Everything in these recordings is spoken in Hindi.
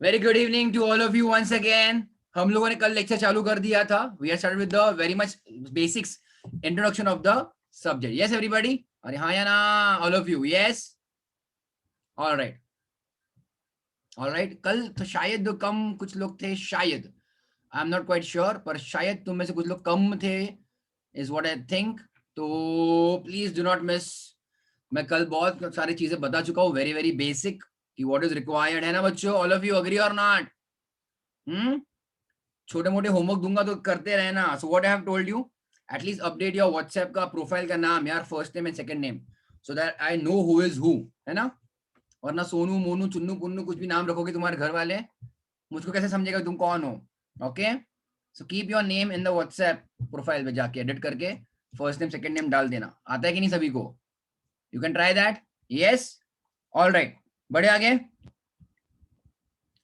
Very good evening to all of you once again. हम लोगों ने कल लेक्चर चालू कर दिया था। We are started with the very much basics introduction of the subject. Yes everybody? अरे हाँ या ना? All of you? Yes, all right, all right. कल तो शायद कम कुछ लोग थे, शायद, I am not quite sure, पर शायद तुम में से कुछ लोग कम थे, इज व्हाट आई थिंक। तो प्लीज डू नॉट मिस। मैं कल बहुत सारी चीजें बता चुका हूँ, वेरी वेरी बेसिक, कि व्हाट इज रिक्वायर्ड, है ना बच्चों? ऑल ऑफ यू अग्री और नॉट? छोटे मोटे होमवर्क दूंगा तो करते रहना। So what I have told you, at least update your WhatsApp का प्रोफाइल का नाम यार, first name and second name, so that I know who is who, है ना? वरना सोनू मोनू चुन्नू पुन्नू कुछ भी नाम रखोगे तुम्हारे घर वाले, मुझको कैसे समझेगा तुम कौन हो? Okay, so keep your name in the WhatsApp profile पे जाके एडिट करके फर्स्ट नेम सेकंड नेम डाल देना। आता है कि नहीं सभी को? You can try that. Yes, all right, बढ़े आगे।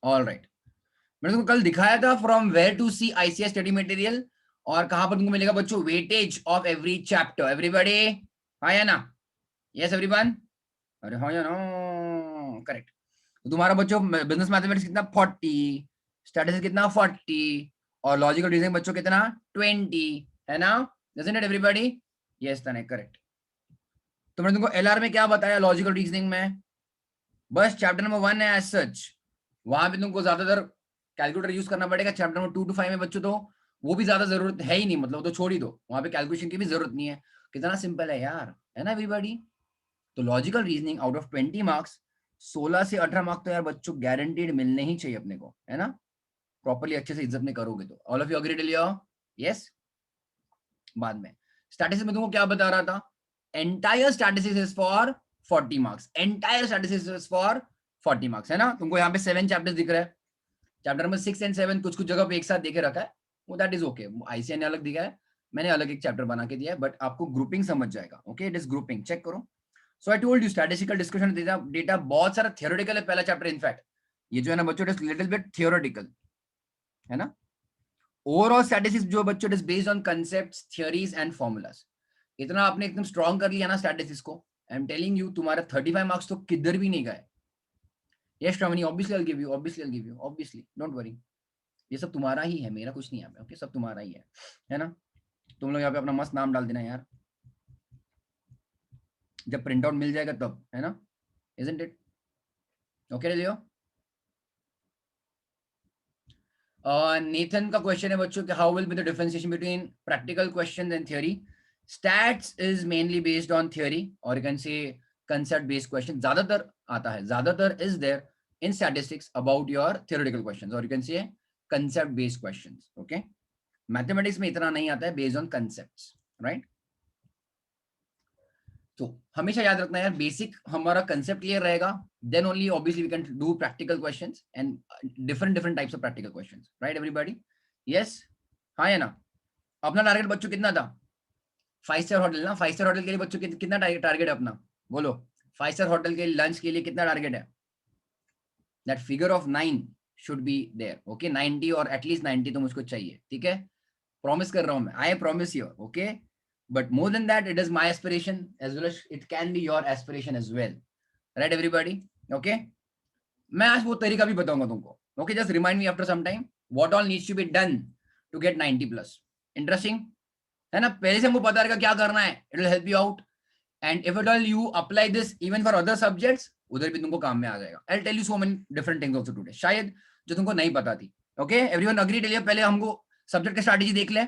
ऑल राइट, मैंने तुमको कल दिखाया था from where to see ICS study material, और कहां पर तुमको मिलेगा बच्चों? Weightage of every chapter. Everybody हाँ या ना? Yes everyone? अरे हाँ या ना? करेक्ट। तो तुम्हारा बच्चों बिजनेस मैथमेटिक्स कितना? 40, स्टैटिस्टिक्स कितना? 40, और लॉजिकल रीजनिंग बच्चों कितना? 20, है ना? Doesn't it everybody? यस तने, करेक्ट। तो मैंने तुमको एलआर में क्या बताया लॉजिकल रीजनिंग में? बस चैप्टर नंबर 1 है एज सच, वहां पे तुमको ज्यादातर कैलकुलेटर यूज करना पड़ेगा। चैप्टर नंबर 2 to 5 में बच्चों तो वो भी ज्यादा जरूरत है ही नहीं, मतलब तो छोड़ ही दो, वहां पे कैलकुलेशन की भी जरूरत नहीं है। कितना सिंपल है यार, है ना एवरीबॉडी? तो logical reasoning out of 20 marks, 16 से 18 मार्क्स तो यार बच्चों गारंटीड मिलने ही चाहिए अपने को, है ना? प्रॉपर्ली अच्छे से इज्जत में करोगे तो। All of you agree till your? Yes. बाद में स्टैटिस्टिक्स में तुमको क्या बता रहा था? Entire statistics is for 40 marks. Entire statistics is for 40 marks, है ना? तुमको यहाँ पे 7 चैप्टर्स दिख रहा है। चैप्टर नंबर 6 एंड 7 कुछ कुछ जगह पे एक साथ देके रखा है, वो दैट इज ओके। आईसीएन ने अलग दिया है, मैंने अलग एक चैप्टर बना के दिया है, बट आपको ग्रुपिंग समझ जाएगा। Okay, it is grouping, check करो। So I told you statistical discussion data, data बहुत सारा थियोरेटिकल है पहला चैप्टर। इनफैक्ट ये जो है ना बच्चों, it is little bit theoretical, है ना? ओवरऑल स्टैटिस्टिक्स जो बच्चों, it is based on concepts, theories and formulas. इतना आपने एकदम स्ट्रॉन्ग कर लिया ना स्टैटिस्टिक्स को, आई एम टेलिंग यू, तुम्हारा 35 मार्क्स तो किधर भी नहीं गए। Yes Shravani, obviously I give you, obviously I give you, obviously, don't worry. ये सब तुम्हारा ही है, मेरा कुछ नहीं है। ओके, सब तुम्हारा ही है ना? तुम लोग यहाँ पे अपना मस्त नाम डाल देना यार, जब प्रिंट आउट मिल जाएगा तब, है ना? Isn't it? Okay Leo. Nathan का क्वेश्चन है बच्चों कि how will be the differentiation between practical questions and theory? Stats is mainly based on theory, और you can say concept based question ज्यादातर आता है, ज्यादातर is there in statistics about your theoretical questions, और you can say concept based questions. Okay, mathematics में इतना नहीं आता है बेस्ड ऑन कंसेप्ट्स, राइट? तो हमेशा याद रखना यार, बेसिक हमारा कंसेप्ट क्लियर रहेगा, then only obviously we can do practical questions and different different types of practical questions, right everybody? Yes, हाँ या ना? अपना टारगेट बच्चों कितना था? 5 स्टार होटल ना? 5 स्टार होटल के लिए बच्चों कितना टारगेट है अपना? बोलो, 5 स्टार होटल के लंच के लिए कितना टारगेट है? That figure of 9 should be there. Okay, 90 और एटलीस्ट 90 तो मुझको चाहिए, ठीक है? प्रॉमिस कर रहा हूं मैं, I promise you. Okay, but more than that, it is my aspiration as well as it can be your aspiration as well, right everybody? Okay, मैं आज वो तरीका भी बताऊंगा तुमको। Okay, just remind me after some time what all needs to be done to get 90 plus। Interesting, है ना? पहले से हमको पता रहेगा क्या करना है, it will help you out, and if at all you apply this even for other subjects, उधर भी तुमको काम में आ जाएगा। I'll tell you so many different things also today, शायद जो तुमको नहीं पता थी। Okay, everyone agree till here? पहले हमको सब्जेक्ट का स्ट्रैटेजी देख ले।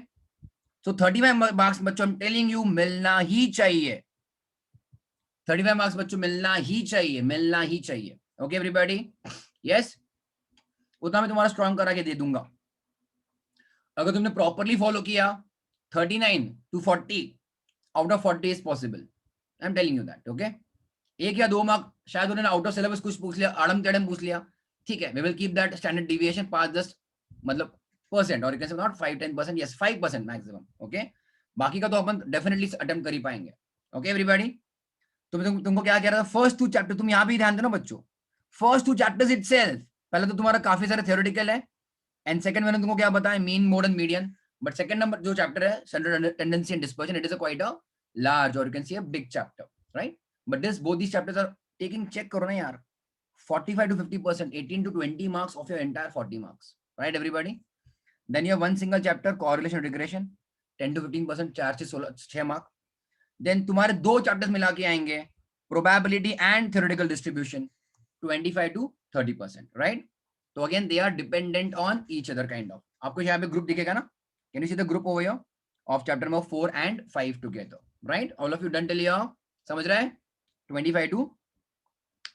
तो 35 मार्क्स बच्चों, आई एम टेलिंग यू, मिलना ही चाहिए। 35 मार्क्स बच्चों मिलना ही चाहिए, मिलना ही चाहिए। Okay everybody? यस, उतना मैं तुम्हारा स्ट्रॉन्ग करा के दे दूंगा अगर तुमने प्रॉपरली फॉलो किया। 39 to 40 out of 40 is possible, I am telling you that. Okay, 1 या 2 मार्क शायद उन्होंने आउट ऑफ सिलेबस कुछ पूछ लिया, आड़म तेड़म पूछ लिया, ठीक है, we will keep that standard deviation 5-10 मतलब परसेंट, और you can say not 5-10%, yes 5% maximum. Okay, बाकी का तो अपन डेफिनेटली अटेम्प्ट कर ही पाएंगे। Okay everybody? तुमको क्या कह रहा था? फर्स्ट 2 चैप्टर, तुम यहाँ भी ध्यान देना बच्चों, फर्स्ट 2 चैप्टर्स इटसेल्फ, पहले तो तुम्हारा काफी सारे थ्योरेटिकल है, एंड सेकंड मैंने तुमको क्या बताया? Mean, mode and median. But second number जो चैप्टर है, central tendency and dispersion, it is quite a large, और you can see a big chapter, right? But this both these chapters are taking, check करो ना यार, 45 to 50%, 18 to 20 marks of your entire 40 marks, right everybody? Then you have one single chapter correlation regression, 10 to 15%, 4 से 6 मार्क. Then तुम्हारे दो चैप्टर्स मिला के आएंगे probability and theoretical distribution, 25 to 30%, right? तो again they are dependent on each other kind of. आपको यहाँ पे ग्रुप दिखेगा ना? Can you see the group over here of chapter number 4 and 5 together, right? All of you done till here? समझ रहे हैं? 25 to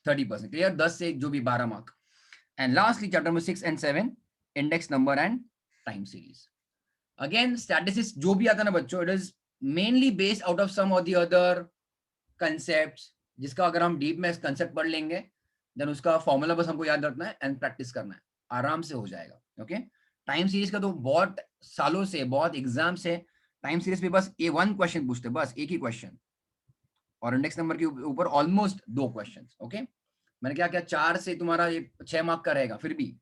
30%, clear? 10 से जो भी 12 mark. And lastly chapter number 6 and 7, index number and time series. Again statistics जो भी आता है ना बच्चों, it is mainly based out of some or the other concepts, जिसका अगर हम डीप में कंसेप्ट पढ़ लेंगे देन उसका फॉर्मूला बस हमको याद रखना है एंड प्रैक्टिस करना है, आराम से हो जाएगा. ओके, टाइम सीरीज का तो बहुत सालों से, बहुत एग्जाम से टाइम सीरीज पे बस ए वन क्वेश्चन पूछते, बस एक ही क्वेश्चन, और इंडेक्स नंबर के ऊपर ऑलमोस्ट 2 क्वेश्चन. ओके, मैंने क्या क्या 4 से तुम्हारा ये 6 मार्क का रहेगा, फिर भी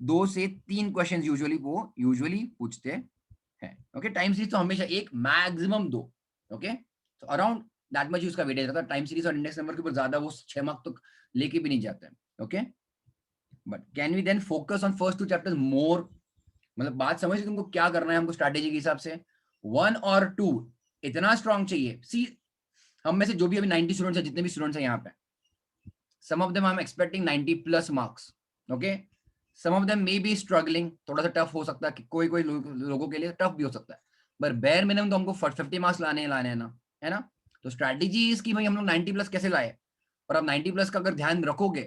2 से 3 क्वेश्चन यूजुअली पूछते हैं. ओके, टाइम सीरीज तो हमेशा एक, मैक्सिमम 2. ओके, तो अराउंड दैट मच उसका वेटेज रहता है. टाइम सीरीज और इंडेक्स नंबर के ऊपर ज्यादा वो 6 मार्क तक लेके भी नहीं जाते हैं. Okay, but can we then focus on first 2 chapters more? मतलब बात समझ तुमको क्या करना है हमको स्ट्रैटेजी के हिसाब से. 1 और 2 इतना स्ट्रांग चाहिए. सी, हम में से जो भी अभी 90 स्टूडेंट्स हैं, जितने भी स्टूडेंट्स हैं यहाँ पे, some of them I am expecting 90 plus marks. Okay, some of them may be struggling, थोड़ा सा टफ हो सकता है, कोई लोगों के लिए टफ भी हो सकता है, बट बेयर मिनिमम तो हमको 50 मार्क्स लाने हैं ना, है ना? तो स्ट्रैटेजी इसकी भाई हम लोग 90 प्लस कैसे लाए, और अब 90 प्लस का अगर ध्यान रखोगे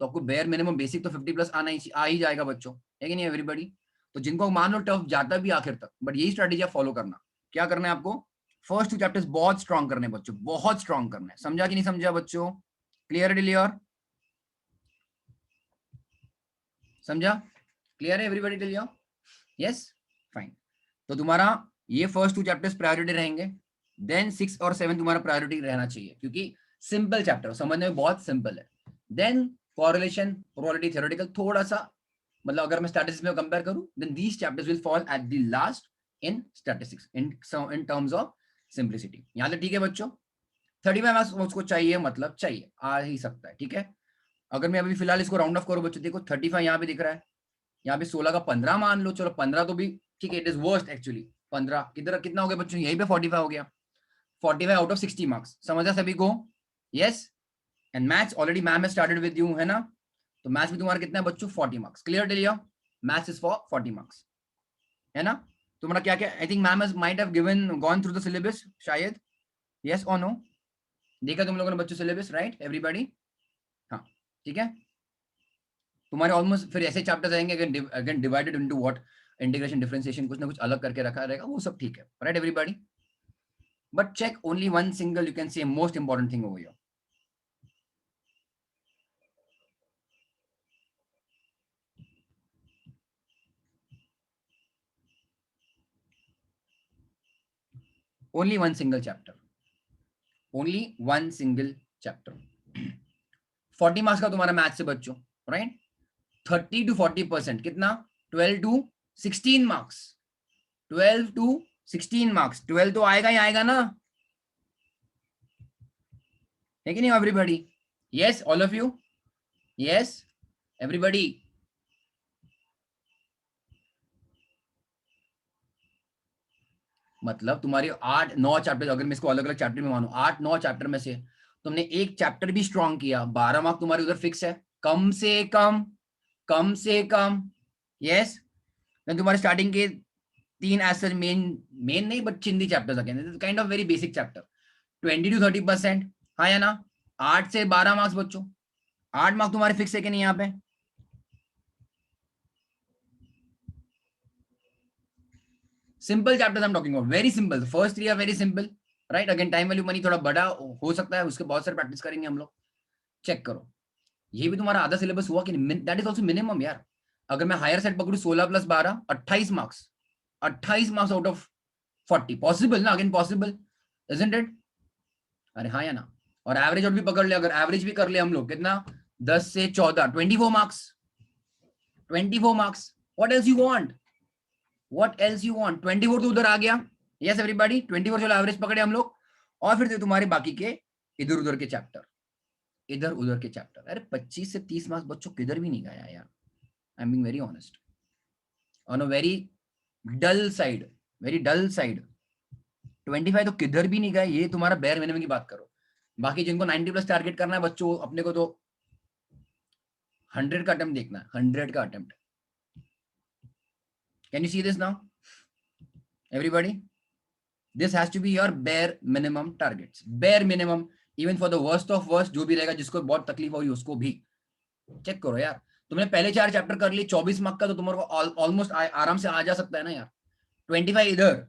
तो आपको बेयर मिनिमम बेसिक तो 50 प्लस आ ही जाएगा बच्चों, है कि नहीं एवरीबॉडी? तो जिनको मान लो टफ जाता भी आखिर तक, बट यही स्ट्रैटेजी आप फॉलो करना. क्या करना है आपको? फर्स्ट 2 चैप्टर्स बहुत स्ट्रॉन्ग करने बच्चों, बहुत स्ट्रॉन्ग करना है. समझा कि नहीं समझा बच्चों? क्लियर क्लियर समझा? क्लियर है everybody till here? Yes, fine. तो तुम्हारा ये फर्स्ट 2 चैप्टर्स प्रायोरिटी रहेंगे, देन 6 और 7 तुम्हारा प्रायोरिटी रहना चाहिए, क्योंकि सिंपल चैप्टर समझने में बहुत सिंपल है. देन कोरिलेशन, प्रोबेबिलिटी, थ्योरेटिकल थोड़ा सा, मतलब अगर मैं स्टैटिस्टिक्स में कंपेयर करूं, then these chapters will fall at the last in statistics in terms of simplicity. यहां तक ठीक है बच्चों? 35 मार्क्स उसको चाहिए, मतलब चाहिए, आ ही सकता है. ठीक है, अगर मैं अभी फिलहाल इसको राउंड ऑफ करूं बच्चों, देखो 35 यहाँ पे दिख रहा है, यहाँ पे 16 का 15 मान लो, चलो 15 तो भी ठीक है, इट इज वर्स्ट एक्चुअली. 15 किधर कितना हो गया बच्चों? यहीं पे 45 हो गया. 45 आउट ऑफ 60 मार्क्स, समझा सभी को? Yes. And maths already ma'am has started with you, है ना? तो मैथ्स में तुम्हारा कितना है बच्चों? 40 marks. Clear till here? Maths is for 40 marks, है ना? तुम्हारा क्या क्या, I think ma'am has might have given gone through the syllabus शायद. यस और नो? देखा तुम लोगों ने बच्चों सिलेबस, राइट एवरीबॉडी? हाँ, ठीक है. तुम्हारे ऑलमोस्ट फिर ऐसे चैप्टर्स आएंगे again divided into what, integration, differentiation, कुछ ना कुछ अलग करके रखा रहेगा, वो सब ठीक है, right everybody? But check only one single, you can say most important thing over here. Only one single chapter. Only one single chapter. 40 marks का तुम्हारा मैथ से बच्चों, राइट? 30 to 40%, कितना? 12 to 16 मार्क्स. 12 to 16 marks. 12 तो आएगा ही आएगा ना, है कि नहीं everybody? Yes, all of you? Yes everybody? मतलब तुम्हारी 8-9 चैप्टर, अगर मैं इसको अलग अलग चैप्टर में मानूं, 8-9 चैप्टर में से तुमने एक चैप्टर भी स्ट्रॉन्ग किया, 12 मार्क तुम्हारे उधर फिक्स है, कम से कम, कम से कम. यस, तुम्हारे स्टार्टिंग के 3 ऐसे मेन नहीं बट चिंदी chapters again, kind of very basic chapter. 20 to 30%, हाँ या ना? 8 से 12 मार्क्स बच्चों, 8 मार्क्स तुम्हारे फिक्स है कि नहीं यहाँ पे? Simple chapters I am talking about, very simple. First 3 are very simple, right? Again time value money थोड़ा बड़ा हो सकता है, उसके बहुत सारे प्रैक्टिस करेंगे हम लोग. चेक करो, ये भी तुम्हारा आधा सिलेबस हुआ कि नहीं? दैट इज ऑल्सो मिनिमम यार. अगर मैं हायर सेट पकड़ू 16 + 12, 28 marks. 28 marks out of 40 possible ना? Again possible, isn't it? अरे हाँ या ना? और एवरेज और भी पकड़ ले, अगर एवरेज भी कर ले हम लोग, कितना? 10 से 14, 24 marks. 24 marks. What else you want? What else you want? 24 तो उधर आ गया. Yes everybody? 24 चलो एवरेज पकड़े हम लोग, और फिर तुम्हारे बाकी के इधर उधर के चैप्टर. इधर उधर के चैप्टर। अरे 25 से 30 मार्क्स बच्चों किधर भी नहीं गया यार, I am being very honest, on a very dull side, very dull side. 25 तो किधर भी नहीं गए, ये तुम्हारा बेयर मिनिमम की बात करो। बाकी जिनको 90 प्लस टारगेट करना है बच्चों, अपने को तो 100 का अटेम्प्ट देखना है, 100 का attempt. Can you see this now everybody? This has to be your bare minimum targets, bare minimum, even for the worst of worst, जो भी रहेगा, जिसको बहुत तकलीफ होगी उसको भी चेक करो यार। तुमने पहले 4 चैप्टर कर लिए, 24 मार्क का तो तुम्हारे को ऑलमोस्ट आराम से आ जा सकता है ना यार। 25 इधर,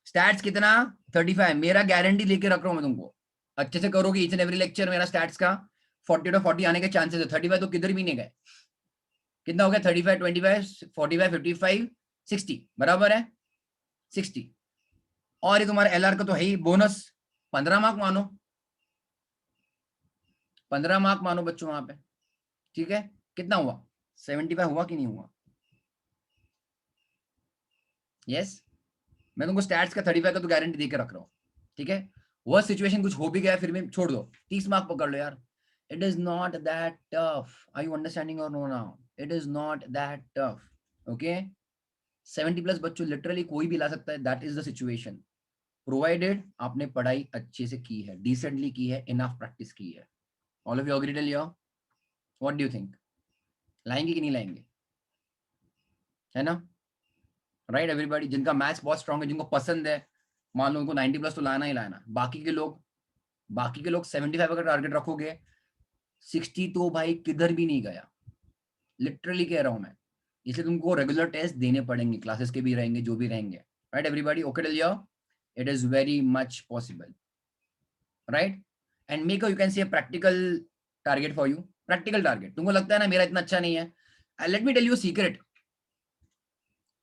स्टैट्स कितना 35, मेरा गारंटी लेके रख रहा हूं मैं तुमको, अच्छे से करोगे ईच एंड एवरी लेक्चर, मेरा स्टैट्स का 40 to 40 आने के चांसेस है। 35 तो किधर भी नहीं गए। कितना हो गया? 35, 25, 45, 55, 60, बराबर है 60। और ये तुम्हारा एलआर का तो है ही बोनस, 15 मार्क मानो, 15 मार्क मानो बच्चों वहां पे, ठीक है? कितना हुआ? 75 हुआ कि नहीं हुआ? यस, मैं तुमको स्टैट्स का 35 का तो गारंटी देकर रख रहा हूँ, ठीक है? वह सिचुएशन कुछ हो भी गया फिर भी छोड़ दो, 30 मार्क पकड़ लो यार। It is not that tough, are you understanding और no now? It is not that tough, okay? 70 plus बच्चों लिटरली कोई भी ला सकता है, that is the situation, provided आपने पढ़ाई अच्छे से की है, डिसेंटली की है, इनफ प्रैक्टिस की है। All of you agree? Tell your what do you think, लाएंगे कि नहीं लाएंगे? है ना? राइट एवरीबॉडी, जिनका मैथ्स बहुत स्ट्रांग है, जिनको पसंद है, मान लो उनको 90 प्लस तो लाना ही लाना। बाकी के लोग 75 का टारगेट रखोगे, 60 तो भाई किधर भी नहीं गया, लिटरली कह रहा हूं मैं। इसलिए तुमको रेगुलर टेस्ट देने पड़ेंगे, क्लासेस के भी रहेंगे, जो भी रहेंगे। Right everybody, okay tell your, it is very much possible, right? And make you can see a practical target for you. Practical target, तुमको लगता है ना मेरा इतना अच्छा नहीं है, let me tell you secret,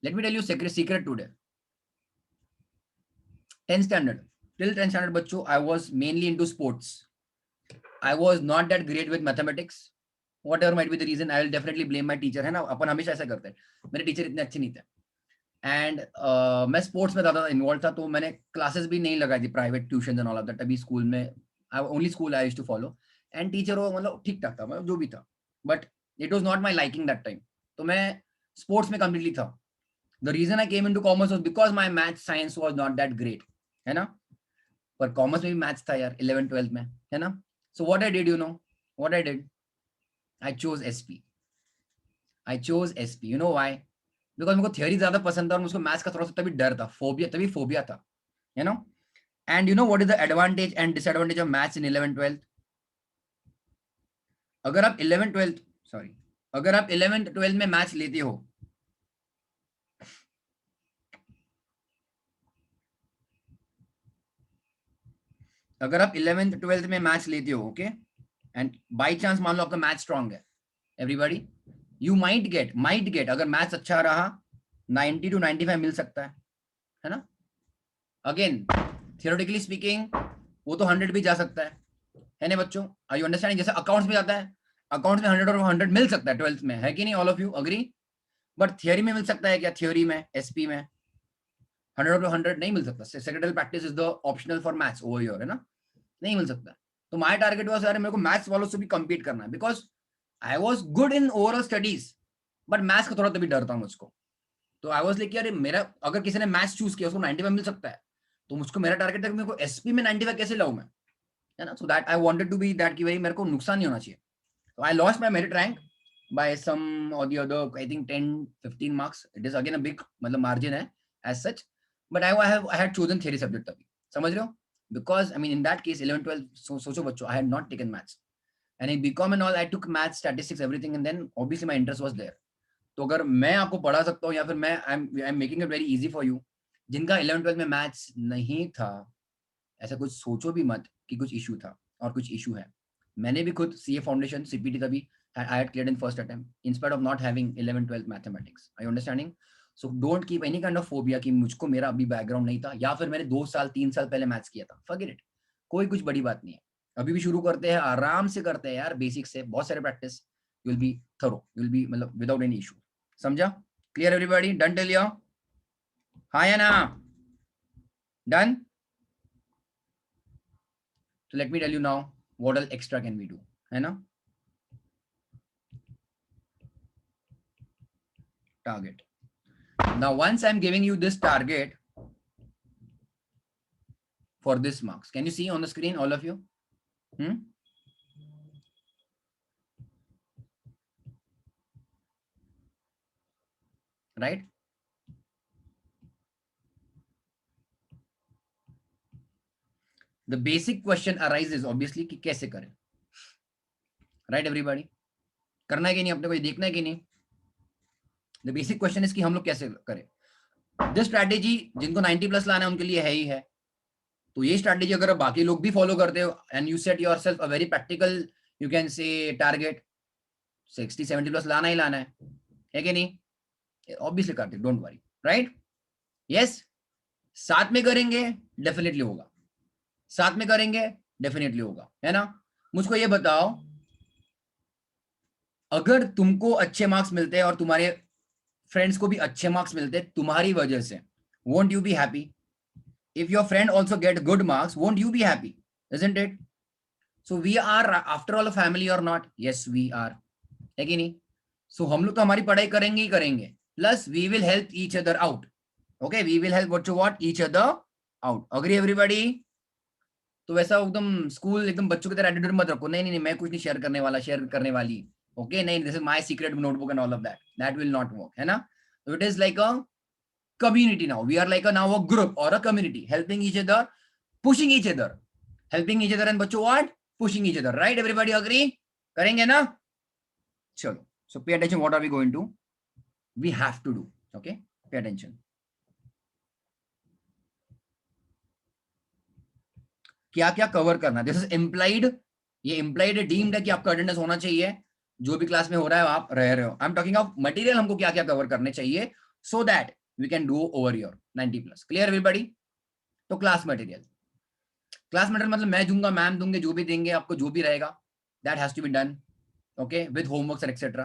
let me tell you secret today. 10th standard, till 10th standard बच्चों, I was mainly into sports. I was not that great with mathematics. Whatever might be the reason, I will definitely blame my teacher, है ना? अपन हमेशा ऐसा करते हैं, मेरे टीचर इतने अच्छे नहीं थे। एंड मैं स्पोर्ट्स में ज़्यादा इन्वॉल्व था, तो मैंने क्लासेस भी नहीं लगाई थी, private tuition and all of that. अभी स्कूल में only school I used to follow, and teacher वो मतलब ठीक ठाक था, मतलब जो भी था, but it was not my liking that time. तो मैं स्पोर्ट्स में कंप्लीटली था। The reason I came into commerce was because my math science was not that great, है ना? पर कॉमर्स में भी मैथ्स था यार 11 12 में, है ना? So what I did, you know what I did? I chose SP. I chose SP. You know why? Because मुझको थियरी ज्यादा पसंद था और मुझको मैथ्स का थोड़ा सा तभी डर था, तभी फोबिया था, you know? And you know what is the advantage and disadvantage of maths in 11 12th? अगर आप 11 12th सॉरी अगर आप 11th 12th में मैथ्स लेते हो, अगर आप 11th 12th में मैथ्स लेते हो, ओके, एंड बाय चांस मान लो आपका मैथ्स स्ट्रांग है, एवरीबॉडी, यू माइट गेट अगर मैथ्स अच्छा रहा 90 to 95 मिल सकता है ना? अगेन थियोरेटिकली स्पीकिंग वो तो 100 भी जा सकता है ना बच्चों? Are you understanding? जैसे अकाउंट्स में जाता है, अकाउंट्स में 100 और 100 मिल सकता है 12th में, है कि नहीं? All of you agree? But theory में मिल सकता है क्या? थियोरी में एसपी में 100 और 100 नहीं मिल सकता। Secretary practice is the optional for maths over here, है ना? नहीं मिल सकता। तो माय टारगेट वाज यार मेरे को मैथ्स वालों से भी कम्पीट करना है, because I was good in overall studies, but maths का थोड़ा तभी डर था मुझको। तो आई वाज लाइक यार मेरा अगर किसी ने मैथ्स चूज किया उसको 95 मिल सकता है, तो मुझको मेरा टारगेट था कि मेरे को एसपी में 95 कैसे लाऊं मैं, है ना? So that I wanted to be that कि भाई मेरे को नुकसान नहीं होना चाहिए। तो I lost my merit rank by some और the other, I think 10 15 marks. It is again a big मतलब मार्जिन है as such, but I had chosen theory subject तभी, समझ रहे हो? Because I mean in that case 11 12 सोचो बच्चों, I had not taken maths and in BCom and all I took math, statistics, everything, and then obviously my interest was there. तो अगर मैं आपको पढ़ा सकता हूँ या फिर मैं I am making it very easy for you, जिनका 11 12 में मैथ्स नहीं था, ऐसा कुछ सोचो भी मत कि कुछ इशू था, और कुछ इशू है। मैंने भी खुद सीए फाउंडेशन सीपीटी तभी I had cleared in first attempt in spite of not having 11 12 mathematics. I understanding? So don't keep any kind of phobia कि मुझको मेरा अभी बैकग्राउंड नहीं था या फिर मैंने 2 साल 3 साल पहले मैथ्स किया था, फॉरगेट इट। कोई कुछ बड़ी बात नहीं है, अभी भी शुरू करते हैं, आराम से करते हैं यार, बेसिक से बहुत सारे practice, you will be thorough, you will be मतलब विदाउट एनी इशू। समझा? Clear everybody? Done tell your हाँ या ना? Done? So let me tell you now, what else extra can we do, है ना? Target. Now once I'm giving you this target for this marks, can you see on the screen, all of you? Right? The basic question arises obviously कि कैसे करें, right everybody? करना है कि नहीं, अपने को ये देखना है कि नहीं? The basic question is कि हम लोग कैसे करें. This strategy जिनको 90 प्लस लाना है उनके लिए है ही है. तो ये स्ट्रैटेजी अगर बाकी लोग भी फॉलो करते हो and you set yourself a very practical, you can से टारगेट 60-70 प्लस लाना ही लाना है कि नहीं? ऑब्वियसली करते, डोंट वरी, राइट? यस, साथ में करेंगे डेफिनेटली होगा, साथ में करेंगे डेफिनेटली होगा, है ना? मुझको ये बताओ, अगर तुमको अच्छे मार्क्स मिलते हैं और तुम्हारे फ्रेंड्स को भी अच्छे मार्क्स मिलते हैं तुम्हारी वजह से, won't you be happy? If your friend also get good marks, won't you be happy? Isn't it? So we are after all a family or not? Yes, we are. है कि नहीं? So हम लोग तो हमारी पढ़ाई करेंगे ही करेंगे. Plus we will help each other out. Okay, we will help what each other out. Agree everybody? तो वैसा एकदम स्कूल एकदम बच्चों की तरह एटीट्यूड मत रखो, नहीं नहीं नहीं मैं कुछ नहीं शेयर करने वाला, शेयर करने वाली. ओके, नहीं, this is my secret notebook and all of that. That will not work, है ना? So it is like a community now. We are like now a group or a community, helping each other, pushing each other, helping each other, and बच्चों what? Pushing each other, right? Everybody agree? करेंगे ना? चलो. So pay attention. What are we going to? We have to do. Okay? Pay attention. क्या क्या कवर करना? This is implied. ये इम्प्लाइड डीम्ड है कि आपका अटेंडेंस होना चाहिए, जो भी क्लास में हो रहा है आप रह रहे हो. I am talking of material, हमको क्या क्या कवर करने चाहिए so that we can do over your 90 plus. Clear everybody? तो क्लास मटेरियल, क्लास मटेरियल मतलब मैं दूंगा, मैम दूंगे, जो भी देंगे आपको, जो भी रहेगा that has to be done, okay, with homeworks etcetera.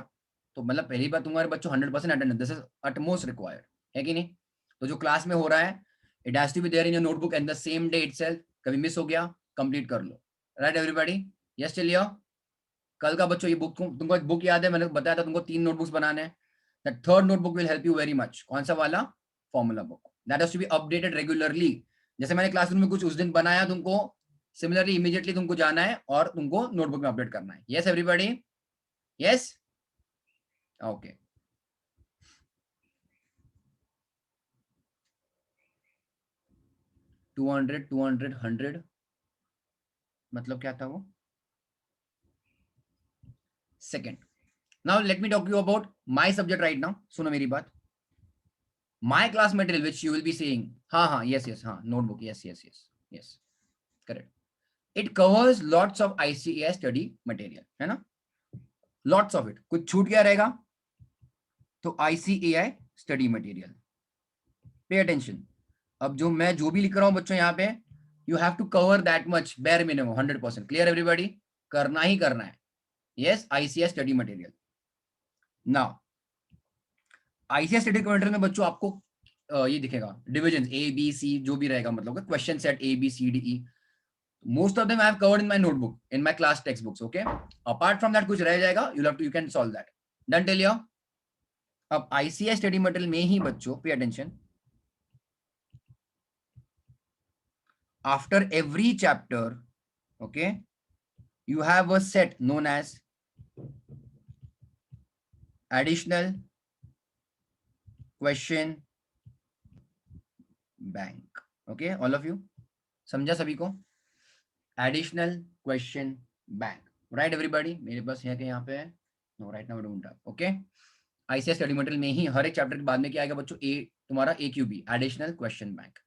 तो मतलब पहली बार तुम्हारे बच्चों 100% attendance, this is utmost required, है कि नहीं? तो जो क्लास में हो रहा है it has to be there in your notebook and the same day itself. कभी मिस हो गया कंप्लीट कर लो, राइट एवरीबॉडी? यस चलिए. कल का बच्चों ये बुक, तुमको एक बुक याद है, मैंने बताया था तुमको 3 नोटबुक्स बनाने हैं. The third notebook will help you very much. कौन सा वाला? Formula book. That has to be updated regularly. जैसे मैंने क्लासरूम में कुछ उस दिन बनाया, तुमको सिमिलरली इमीडिएटली तुमको जाना है और तुमको नोटबुक में अपडेट करना है. Yes everybody? Yes, okay. Two hundred 100 मतलब क्या था वो? Second. Now let me talk you about my subject right now. सुनो मेरी बात. My class material which you will be seeing, हाँ हाँ, यस यस, हाँ, notebook, yes yes yes yes, correct. It covers lots of ICAI study material, है ना? Lots of it. कुछ छूट गया रहेगा तो ICAI study material. Pay attention. अब जो भी लिख रहा हूं बच्चों यहाँ पे, you have to cover that much, bare minimum 100%. Clear everybody? करना ही करना है. Yes, ICAI study material. Now ICAI study material में बच्चों आपको ये दिखेगा डिविजन ABC जो भी रहेगा, मतलब question set ABCDE. Most of them I have covered in my notebook, in my class textbooks. Okay. Apart from that, कुछ रह जाएगा, you can solve that. Done till here? अब ICAI स्टडी मटेरियल में ही बच्चों, pay attention, after every chapter, okay, you have a set known as additional question bank. Okay, all of you, समझा सभी को? Additional question bank, right everybody? मेरे पास है कि यहाँ पे no, right now I don't have. Okay, ICAI study material में ही हर एक चैप्टर के बाद में क्या आएगा बच्चों? तुम्हारा AQB, एडिशनल क्वेश्चन बैंक.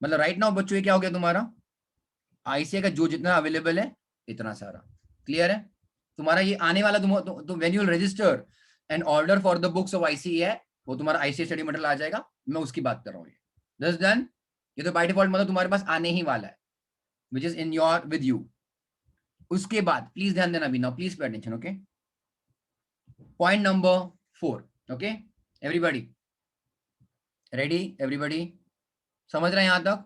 मतलब राइट नाउ बच्चों ये क्या हो गया तुम्हारा? ICAI का जो जितना अवेलेबल है इतना सारा. क्लियर है? तुम्हारा ये आने वाला तो when you will register and order for the books of ICAI, वो तुम्हारा ICAI स्टडी मटेरियल आ जाएगा. मैं उसकी बात कर रहा हूँ. ये दिस डन. ये तो बाय डिफॉल्ट मतलब तुम्हारे पास आने ही वाला है, which is in your with you. उसके बाद प्लीज ध्यान देना भी now, please pay attention. Okay, point number 4. Okay everybody, ready everybody? समझ रहे हैं यहां तक?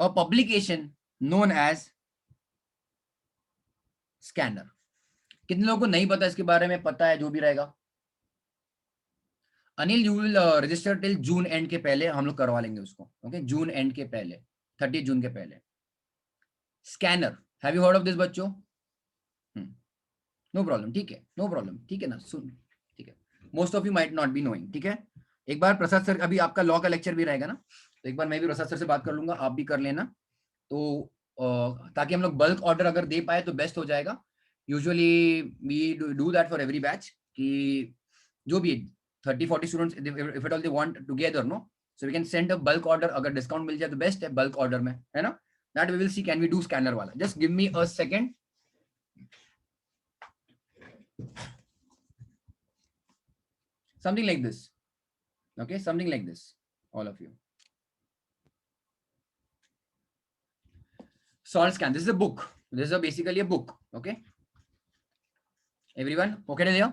अ पब्लिकेशन known as स्कैनर। कितने लोगों को नहीं पता इसके बारे में? पता है जो भी रहेगा? Anil, you will register till June and के पहले हम लोग करवा लेंगे उसको। ओके, जून एंड के पहले, 30 जून के पहले। Scanner, have you heard of this बच्चों? नो प्रॉब्लम, ठीक है, नो प्रॉब्लम, ठीक है ना, सुन, ठीक है, most of you might not be knowing, ठीक है। एक बार प्रसाद सर, अभी आपका लॉ का लेक्चर भी रहेगा ना, तो एक बार मैं भी प्रसाद सर से बात कर लूंगा, आप भी कर लेना, तो ताकि हम लोग बल्क ऑर्डर अगर दे पाए तो बेस्ट हो जाएगा। Usually we do that for every batch, कि जो भी 30-40 students if it all they want together, no, so we can send a bulk order. अगर डिस्काउंट मिल जाए तो बेस्ट है बल्क ऑर्डर में, है ना। That we will see can we do scanner वाला। Just give me a second. Something like this, okay, something like this, all of you. Salt scan, this is a book, this is basically a book, okay everyone, okay लिया?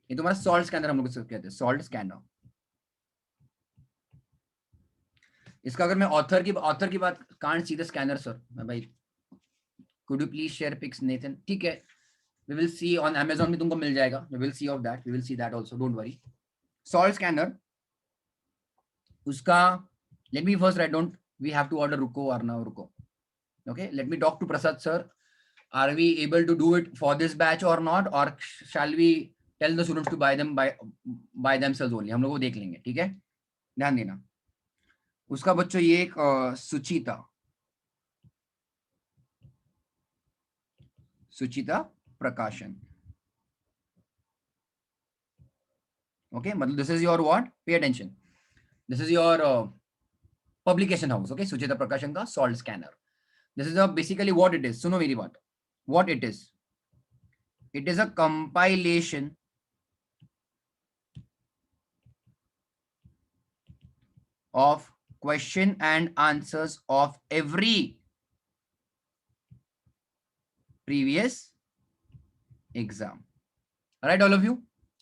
ये तुम्हारा सॉल्ट स्कैनर हम लोग कहते हैं, सॉल्ट स्कैनर। इसका अगर मैं ऑथर की बात, can't see the scanner sir, मैं भाई, could you please share pics Nathan? ठीक है, we will see on Amazon में तुमको मिल जाएगा, we will see of that, we will see that also, don't worry. Solved scanner उसका, let me first write, don't we have to order, रुको अर्णव रुको, okay, let me talk to Prasad sir. Are we able to do it for this batch or not, or shall we tell the students to buy them by themselves only? हम लोग वो देख लेंगे, ठीक है, ध्यान देना। उसका बच्चों ये एक सुचिता प्रकाशन, ओके, मतलब this is your what, pay attention, this is your publication house, okay, Suchita Prakashan का solved scanner. This is basically what it is, सुनो मेरी बात, what it is, it is a compilation of question and answers of every previous exam, right all of you?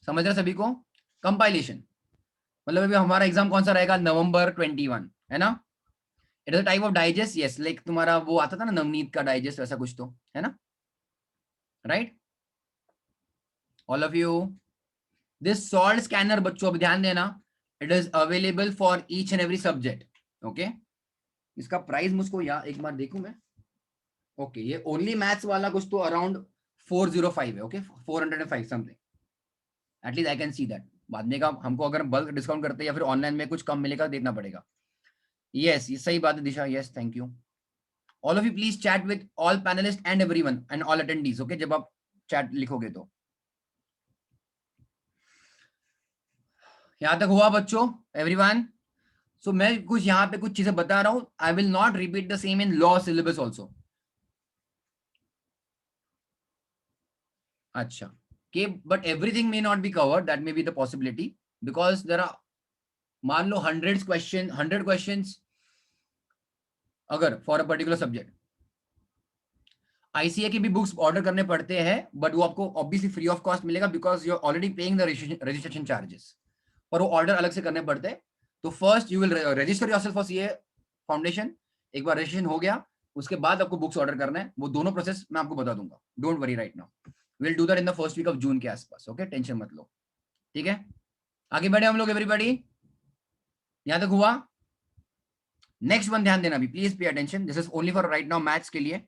समझ रहे सभी को? कंपाइलेशन मतलब अभी हमारा एग्जाम कौन सा रहेगा, नवंबर 21, है ना। It is a type of digest, yes, like तुम्हारा वो आता था ना नवनीत का डाइजेस्ट, वैसा कुछ तो है ना, right all of you. This salt scanner बच्चों अब ध्यान देना, it is available for each and every subject, okay. इसका प्राइस मुझको यार एक बार देखूं मैं, ओके, ये ओनली मैथ्स वाला कुछ तो अराउंड 405 है, okay, 405 something, at least I can see that. बाद में का हमको अगर बल्क डिस्काउंट करते हैं या फिर ऑनलाइन में कुछ कम मिलेगा देखना पड़ेगा। यस, ये सही बात है Disha, yes, thank you. All of you please chat with all panelist and everyone and all attendees, okay, जब आप चैट लिखोगे तो। यहां तक हुआ बच्चों, एवरीवन? सो मैं कुछ यहाँ पे कुछ चीजें बता रहा हूं, I will not repeat the same in law syllabus also. अच्छा, के but everything may not be covered, that may be the possibility, because there are, मान लो 100 क्वेश्चंस अगर for a particular subject, ICA की भी बुक्स ऑर्डर करने पड़ते हैं, बट वो आपको ऑब्वियसली फ्री ऑफ कॉस्ट मिलेगा, because you are already paying the registration charges, और वो ऑर्डर अलग से करने पड़ते हैं। तो first you will register yourself for CA foundation, एक बार रजिस्ट्रेशन हो गया उसके बाद आपको बुक्स ऑर्डर करना है, वो दोनों प्रोसेस मैं आपको बता दूंगा, don't worry right now, will do that in the first week of June के आसपास, ओके, टेंशन मत लो, ठीक है। आगे बढ़े हम लोग, एवरीबॉडी यहां तक हुआ? नेक्स्ट वन ध्यान देना भी, please pay attention, this is only for right now maths के लिए।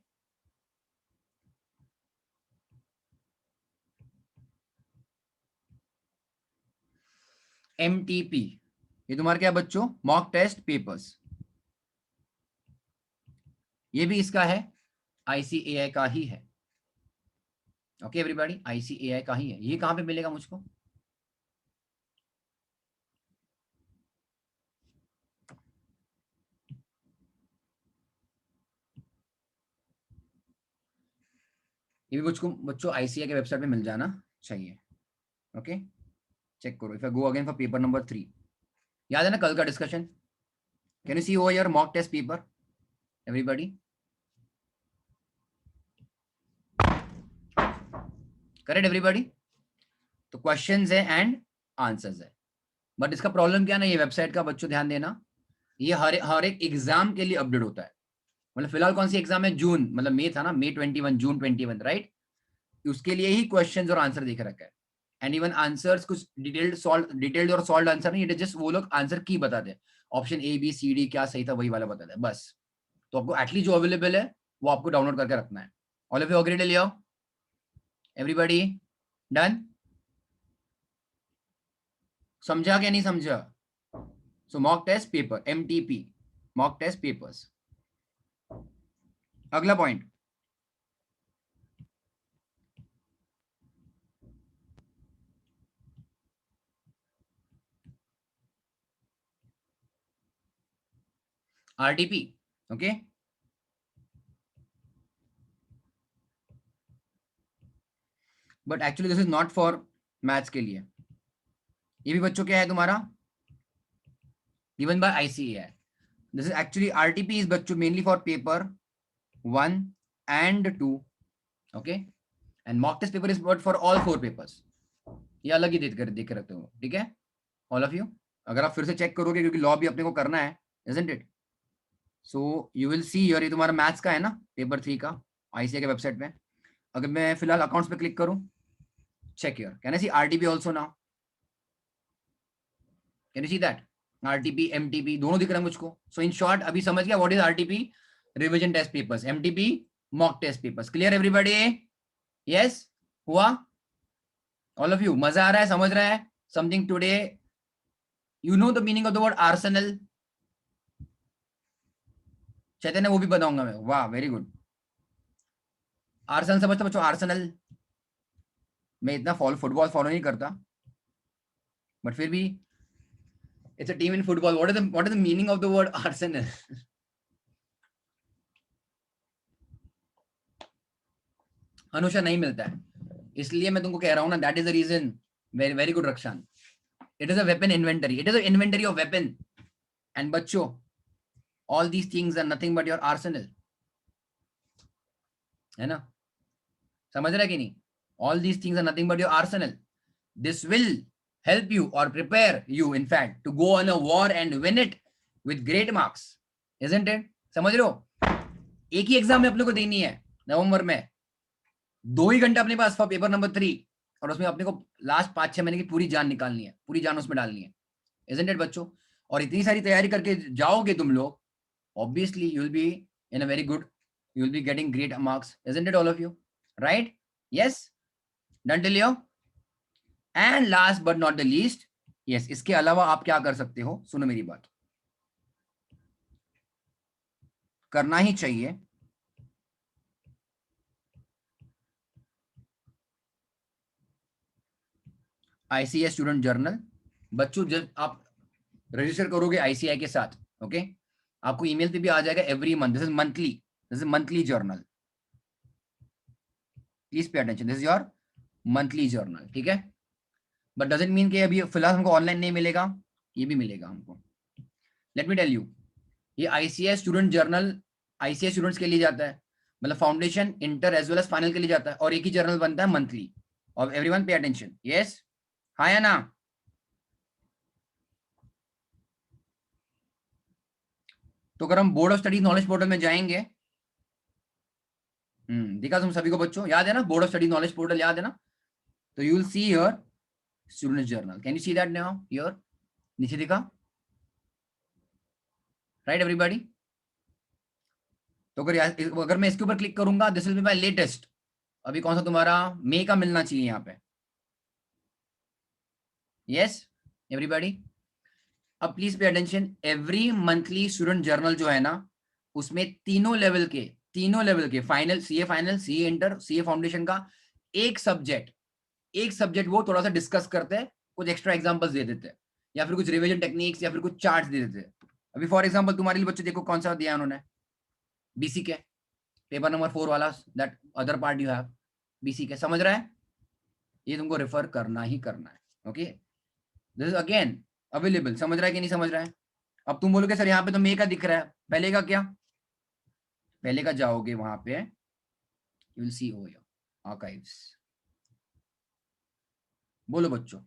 एमटीपी, ये तुम्हारा क्या बच्चों, मॉक टेस्ट पेपर्स, ये भी इसका है, आईसीएआई का ही है, ओके एवरीबॉडी, आईसीएआई का ही है। ये कहां पे मिलेगा मुझको? ये भी मुझको बच्चों आईसीएआई के वेबसाइट पे मिल जाना चाहिए, ओके, चेक करो। If I go again for paper number 3, याद है ना कल का discussion, can you see over your mock test paper everybody? Correct everybody? तो क्वेश्चंस है एंड आंसर्स है, बट इसका प्रॉब्लम क्या ना, ये वेबसाइट का बच्चों ध्यान देना, ये हर एक एग्जाम के लिए अपडेट होता है। मतलब फिलहाल कौन सी एग्जाम है, जून, मतलब मई था ना, मई 21, जून 21, राइट। उसके लिए ही क्वेश्चंस और आंसर देख रखा है। एंड इवन आंसर्स कुछ डिटेल्ड और सॉल्व आंसर नहीं, इट इज जस्ट वो लोग आंसर की बताते हैं, option A B C D क्या सही था वही वाला बताते हैं बस। तो आपको एटलीस्ट जो अवेलेबल है वो आपको डाउनलोड करके रखना है। All of you agree Leo? Everybody done? समझा क्या नहीं समझा? So mock test paper, MTP, mock test papers. अगला point, RTP. Okay, but actually this is not for maths के लिए, ये भी बच्चों क्या है तुम्हारा given by ICAI. This is actually RTP is बच्चों mainly for paper 1 and 2, okay, and mock test paper is but for all 4 papers. ये अलग ही देख के रखते हो, ठीक है ऑल ऑफ यू। अगर आप फिर से चेक करोगे क्योंकि लॉ भी अपने को करना है, isn't it? So you will see your, ये तुम्हारा मैथ्स का है ना पेपर 3 का आईसीए के वेबसाइट में। अगर मैं फिलहाल अकाउंट्स पे क्लिक करूं, check your, can I see RTP also now? Can you see that? RTP MTP दोनों दिख रहे हैं मुझको। सो इन शॉर्ट अभी समझ गया what is RTP? Revision test papers, MTP mock test papers. Clear everybody? Yes हुआ? ऑल ऑफ यू मजा आ रहा है, समझ रहा है something today? You know the meaning of the word arsenal? Chaitanya वो भी बताऊंगा मैं, वाह वेरी गुड। आर्सेनल समझते बच्चों? आर्सेनल मैं इतना फुटबॉल फॉलो नहीं करता, बट फिर भी it's a team in football. What is the meaning of the word Arsenal? Anusha नहीं मिलता है, इसलिए मैं तुमको कह रहा हूं ना, that is the reason. Very very good Rakshan. It is a weapon inventory, it is a inventory of weapon. And बच्चों all these things are nothing but your arsenal, है ना? समझ रहे कि नहीं? All these things are nothing but your arsenal. This will help you or prepare you in fact to go on a war and win it with great marks, isn't it? समझ रहे हो? एक ही एग्जाम में अपने को देनी है नवंबर में, 2 ही घंटे अपने पास फॉर पेपर नंबर 3, और उसमें अपने को लास्ट 5-6 महीने की पूरी जान निकालनी है, पूरी जान उसमें डालनी है, isn't it बच्चों? और इतनी सारी तैयारी करके जाओगे तुम लोग, obviously you will be in a very good, you will be getting great marks, isn't it all of you? Right? Yes? Done till here? And last but not the least, yes, इसके अलावा आप क्या कर सकते हो? सुनो मेरी बात, करना ही चाहिए आईसीएस स्टूडेंट जर्नल। बच्चों जब आप रजिस्टर करोगे आईसीआई के साथ, ओके, आपको ईमेल पे भी आ जाएगा every month, this is monthly journal. Please pay attention, this is your monthly journal, ठीक है? बट डजंट मीन कि अभी फिलहाल हमको ऑनलाइन नहीं मिलेगा, ये भी मिलेगा हमको। लेट मी टेल यू, ये ICS student journal ICS students के लिए जाता है, मतलब foundation, inter as well as final के लिए जाता है, और एक ही जर्नल बनता है मंथली। और एवरीवन पे अटेंशन, यस हाँ या ना? तो अगर हम board of studies knowledge portal में जाएंगे, दिखा तुम सभी को बच्चों, याद है ना board of studies knowledge portal, याद है ना? तो you will see your student journal, can you see that now? Your नीचे दिखा, राइट एवरीबॉडी? तो अगर मैं इसके ऊपर क्लिक करूंगा, this will be my latest. अभी कौन सा तुम्हारा मई का मिलना चाहिए यहाँ पे, यस एवरीबॉडी? अब please pay attention, every monthly student journal जो है ना, उसमें तीनों लेवल के final, CA inter, CA foundation का एक सब्जेक्ट वो थोड़ा सा डिस्कस करते हैं, कुछ एक्स्ट्रा एग्जांपल्स दे देते हैं, या फिर कुछ रिवीजन टेक्निक्स, या फिर कुछ चार्ट्स दे देते हैं। अभी फॉर एग्जांपल तुम्हारे लिए बच्चे देखो कौन सा दिया उन्होंने, बीसी के पेपर नंबर 4 वाला, that other part you have BC के, समझ रहा है? ये तुमको रेफर करना ही करना है, okay? This is again available, समझ रहा है कि नहीं समझ रहा है? अब तुम बोलोगे सर यहाँ पे तो मे का दिख रहा है, पहले का क्या? पहले का जाओगे वहां पे, you will see over archives. बोलो बच्चों,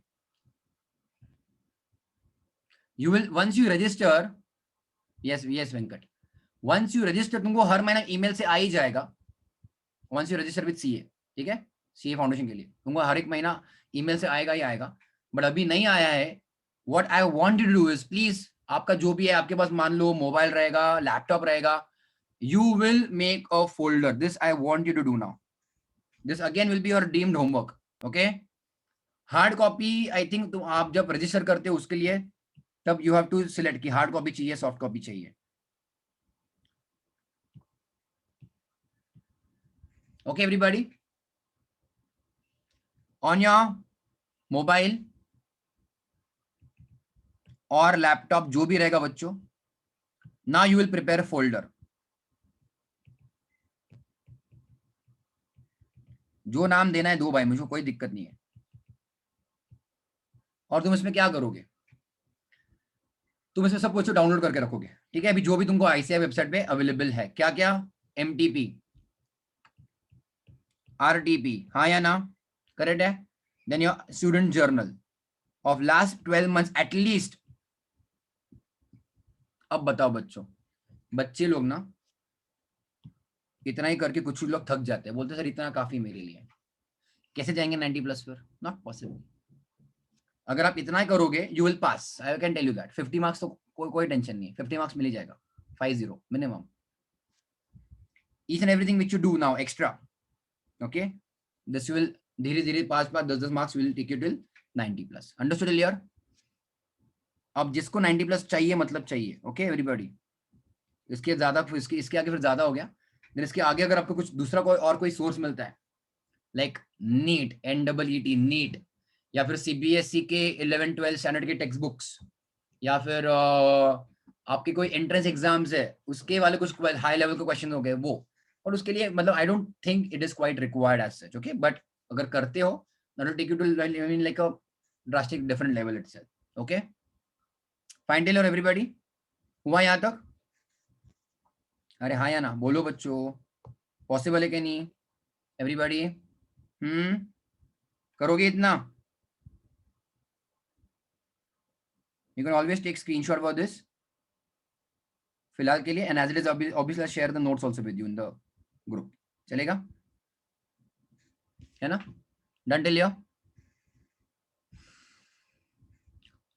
you will once you register, yes Venkat, once you register तुमको हर महीना ईमेल से आ ही जाएगा, once you register with CA, ठीक है? सीए फाउंडेशन के लिए तुमको हर एक महीना ईमेल से आएगा ही आएगा, बट अभी नहीं आया है। What I want to do is, please आपका जो भी है आपके पास, मान लो मोबाइल रहेगा, लैपटॉप रहेगा, you will make a folder, this I want you to do now, this again will be your deemed homework, okay. Hard copy I think तुम आप जब रजिस्टर करते हो उसके लिए, तब यू हैव टू सिलेक्ट कि हार्ड कॉपी चाहिए सॉफ्ट कॉपी चाहिए, okay everybody. On your mobile और लैपटॉप जो भी रहेगा बच्चों, now you will prepare folder. जो नाम देना है दो भाई, मुझे कोई दिक्कत नहीं है। और तुम इसमें क्या करोगे, तुम इसमें सब कुछ डाउनलोड करके रखोगे, ठीक है। अभी जो भी तुमको आईसीआई वेबसाइट पे अवेलेबल है, क्या क्या, एमटीपी, आरटीपी, हाँ या ना, करेक्ट है। Then your student journal of last 12 months at least. अब बताओ बच्चों, बच्चे लोग ना इतना ही करके कुछ लोग थक जाते हैं, बोलते सर इतना काफी मेरे लिए, कैसे जाएंगे 90+ फिर, नॉट पॉसिबल। अगर आप इतना ही करोगे you will pass, I can tell you that. 50 marks तो कोई टेंशन नहीं है, 50 मार्क्स मिल ही जाएगा, 50 minimum. Each and everything which you do now extra, okay, this will धीरे धीरे 5 10 marks will take you till 90+। Understood clear. अब जिसको 90+ चाहिए मतलब चाहिए, ओके एवरीबॉडी। इसके ज्यादा, इसके आगे फिर ज्यादा हो गया, देन इसके आगे अगर आपको कुछ दूसरा कोई सोर्स मिलता है, लाइक नीट, NEET नीट, या फिर सीबीएसई के 11-12 स्टैंडर्ड के टेक्स्ट बुक्स, या फिर आपके कोई एंट्रेंस एग्जाम्स है उसके वाले कुछ हाई लेवल के क्वेश्चन हो गए वो, और उसके लिए मतलब I don't think it is quite required as such, okay. But अगर करते हो that will take you to like a drastic different level itself, okay. Fine till और एवरीबॉडी, हुआ यहाँ तक? अरे हाँ या ना बोलो बच्चों, पॉसिबल है कि नहीं एवरीबॉडी? करोगे इतना? You can always take screenshot for this फिलहाल के लिए, and as it is obviously share the notes also with you in the group, चलेगा है ना? Done till here?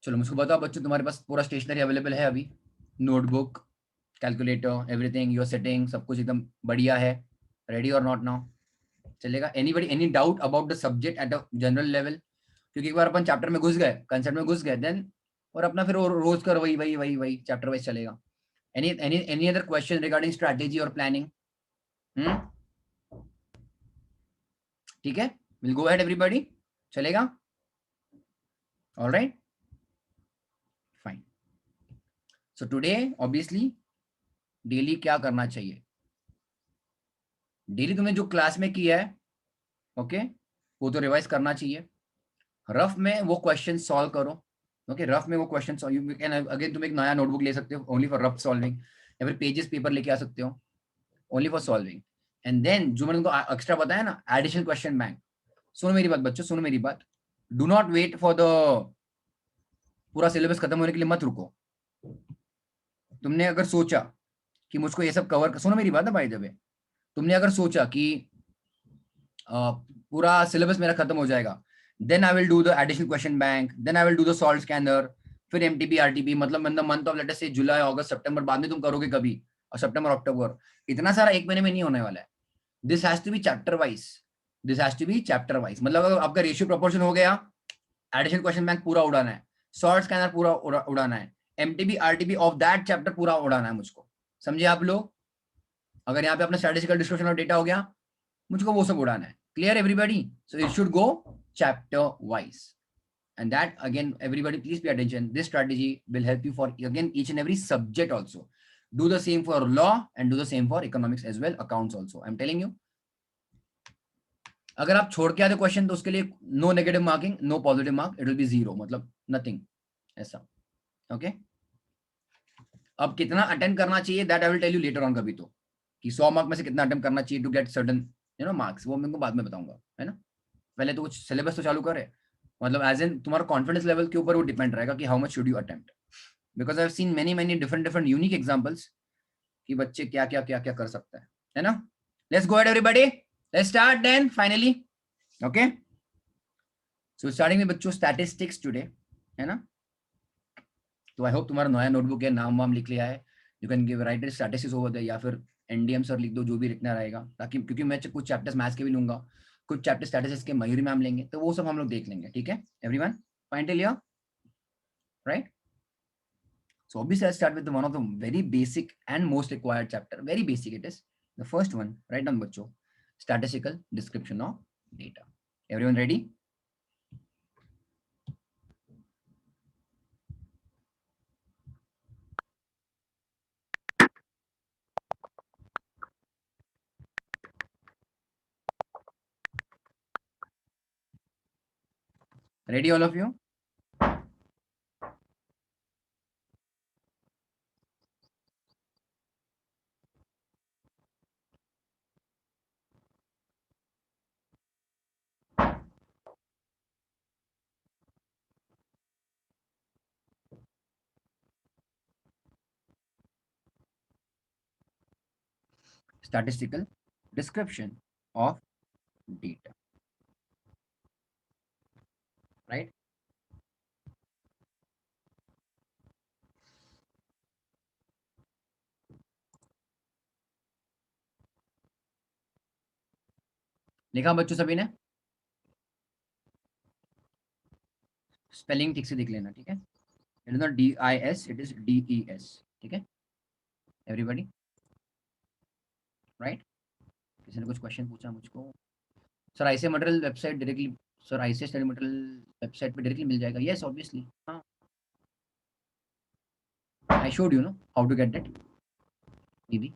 चलो मुझको बताओ बच्चों, तुम्हारे पास पूरा स्टेशनरी अवेलेबल है अभी, notebook, calculator, everything, your setting, सब कुछ एकदम बढ़िया है, रेडी और नॉट नाउ? चलेगा? Anybody any doubt about the subject at a general level? क्योंकि एक बार अपन चैप्टर में घुस गए, कंसेप्ट में घुस गए, देन और अपना फिर रोज कर वही वही वही वही चैप्टर वाइज चलेगा। Any other question regarding strategy और प्लानिंग? ठीक है, विल गो अहेड एवरीबॉडी, चलेगा? Alright, fine. So today obviously daily क्या करना चाहिए, डेली तुमने जो क्लास में किया है, ओके, वो तो रिवाइज करना चाहिए। रफ में वो क्वेश्चन सॉल्व करो, ओके, रफ में वो question solve, you can again तुम एक नया नोटबुक ले सकते हो ओनली फॉर रफ सॉल्विंग, या फिर पेजेस पेपर लेके आ सकते हो only for solving. And then जो मैंने तुमको एक्स्ट्रा बताया ना, एडिशनल क्वेश्चन बैंक, सुनो मेरी बात बच्चों, सुनो मेरी बात, do not wait for the पूरा सिलेबस खत्म होने के लिए, मत रुको। तुमने अगर सोचा कि मुझको ये सब कवर, सुनो मेरी बात ना भाई, जब तुमने अगर सोचा कि पूरा सिलेबस मेरा खत्म हो जाएगा, then I will do the additional question bank, then I will do the solve scanner, फिर एमटीपी आरटीपी, मतलब in the month of let's say July अगस्त सितंबर, बाद में तुम करोगे कभी, और सितंबर अक्टूबर, इतना सारा एक महीने में नहीं होने वाला है। This has to be chapter wise, this has to be chapter wise. मतलब अगर आपका रेशियो प्रोपोर्शन हो गया, एडिशनल क्वेश्चन बैंक पूरा उड़ाना है, सॉल्व स्कैनर पूरा उड़ाना है, MTB RTP of that chapter पूरा उड़ाना है मुझको, समझे आप लोग? अगर यहाँ पे अपना स्टैटिस्टिकल डिस्ट्रीब्यूशन और डेटा हो गया, मुझको वो सब उड़ाना है। Clear everybody? So it should go chapter wise, and that again everybody please pay attention, this strategy will help you for again each and every subject also. Do the same for law and do the same for economics as well, accounts also, I'm telling you. अगर आप छोड़ के आते क्वेश्चन तो उसके लिए no negative marking, no positive mark, it will be 0, मतलब नथिंग ऐसा, ओके। अब कितना अटेम्प्ट करना चाहिए that I will tell you later on कभी, तो कि 100 मार्क में से कितना अटेम्प्ट करना चाहिए टू गेट सर्टेन मार्क्स, वो मेरे को बाद में बताऊंगा, है ना। पहले तो कुछ सिलेबस तो चालू करे, मतलब एज इन तुम्हारा कॉन्फिडेंस लेवल के ऊपर वो डिपेंड रहेगा कि how much should you attempt, because I have seen many different unique examples कि बच्चे क्या क्या कर सकते हैं, है ना। Let's go ahead everybody, let's start then finally. Okay, so starting में बच्चों स्टैटिस्टिक्स टुडे, है ना? तो आई होप तुम्हारा नया नोटबुक है, नाम वाम लिख लिया है, you can give right statistics over there, या फिर एनडीएम सर लिख दो, जो भी लिखना रहेगा, ताकि क्योंकि मैं कुछ चैप्टर्स मैथ्स के भी लूंगा, कुछ चैप्टर स्टैटिस्टिक्स के मयूरी मैम लेंगे, तो वो सब हम लोग देख लेंगे, ठीक है everyone? Fine till here, right? So obviously I'll start with one of the very basic and most required chapter. Very basic it is. The first one, right on bachcho. Statistical description of data. Everyone ready? Ready all of you? Statistical description of data. Right? लिखा बच्चों सभी ने? स्पेलिंग ठीक से देख लेना, ठीक है? It is not DIS, it is DES, ठीक है एवरीबॉडी? राइट? किसी ने कुछ क्वेश्चन पूछा मुझको, sir ICA material website directly, sir ICA study material website पे डायरेक्टली मिल जाएगा? यस ऑब्वियसली, हाँ, I showed you, no, how to get that. Maybe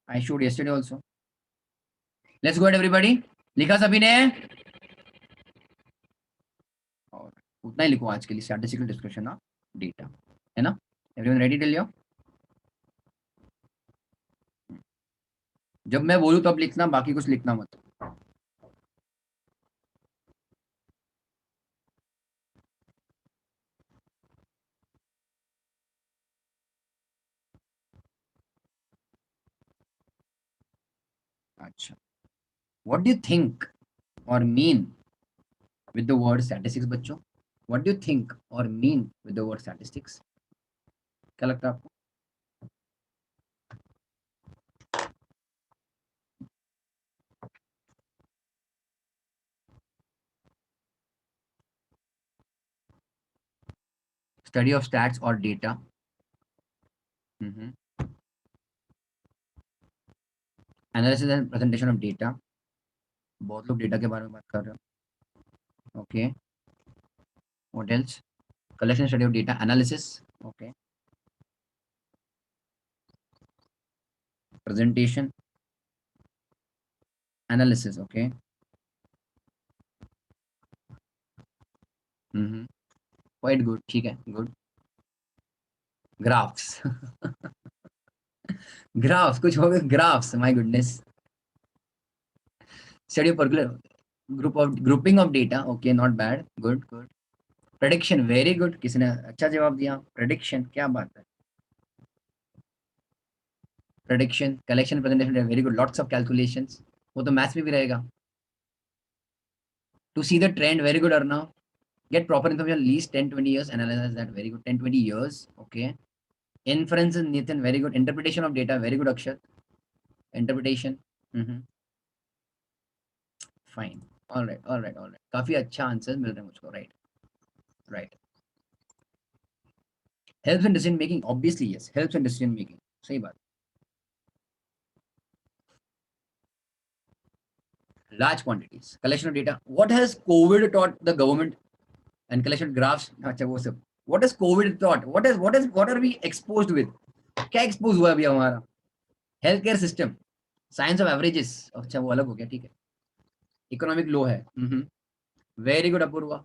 I showed yesterday also. Let's go ahead everybody. लिखा सभी ने? और उतना ही लिखो आज के लिए, स्टैटिस्टिकल डिस्क्रिप्शन ऑफ डेटा, है ना? Everyone ready till your? जब मैं बोलूं तब लिखना, बाकी कुछ लिखना मत. अच्छा, व्हाट डू यू थिंक और mean with the word statistics बच्चों? व्हाट डू यू थिंक और mean with the word statistics? क्या लगता है आपको? स्टडी ऑफ स्टैट्स और data. Analysis and presentation of data. बहुत लोग डेटा के बारे में बात कर रहे हो. Okay, what else? Collection study of data analysis. Okay. Presentation analysis. Okay. Quite good. ठीक है, good. Graphs. Graphs, कुछ हो गया graphs. My goodness. Study of particular grouping of data. Okay, not bad. Good, good. Prediction, very good. किसी ने अच्छा जवाब दिया. Prediction, क्या बात है? Prediction, collection, presentation, very good. Lots of calculations. वो तो मैथ्स में भी रहेगा. To see the trend, very good Arnav. Get proper information at least 10-20 years. Analyze that, very good. 10-20 years. Okay. Inference, Nitin, very good. Interpretation of data, very good Akshat. Interpretation. Fine. All right. काफी अच्छा आंसर मिल रहा है मुझको. Right. Helps in decision making, obviously yes. Helps in decision making. सही बात. Large quantities. Collection of data. What has COVID taught the government? And collection graphs. अच्छा वो सब. What has COVID taught? What are we exposed with? क्या expose हुआ अभी हमारा? Healthcare system. Science of averages. अच्छा वो अलग हो गया, ठीक है. Economic low है. Very good Apoorva.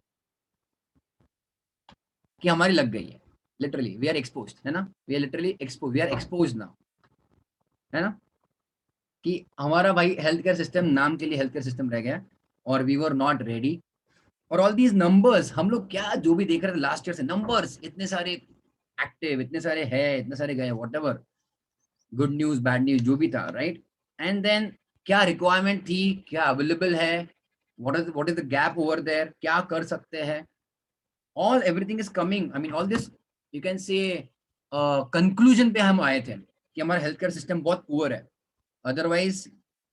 कि हमारी लग गई है. Literally, we are exposed, है ना? We are literally exposed. We are exposed now, है ना? कि हमारा भाई हेल्थ केयर सिस्टम नाम के लिए हेल्थ केयर सिस्टम रह गया और वी वर नॉट रेडी. और ऑल दीज नंबर्स, हम लोग क्या जो भी देख रहे थे लास्ट ईयर से, नंबर्स इतने सारे एक्टिव, इतने सारे है, इतने सारे गए, whatever, good news bad news जो भी था, राइट? एंड देन क्या रिक्वायरमेंट थी, क्या अवेलेबल है, what is the gap over there, क्या कर सकते हैं, all everything is coming. I mean all this you can say conclusion पे हम आए थे कि हमारा healthcare system बहुत poor है. Otherwise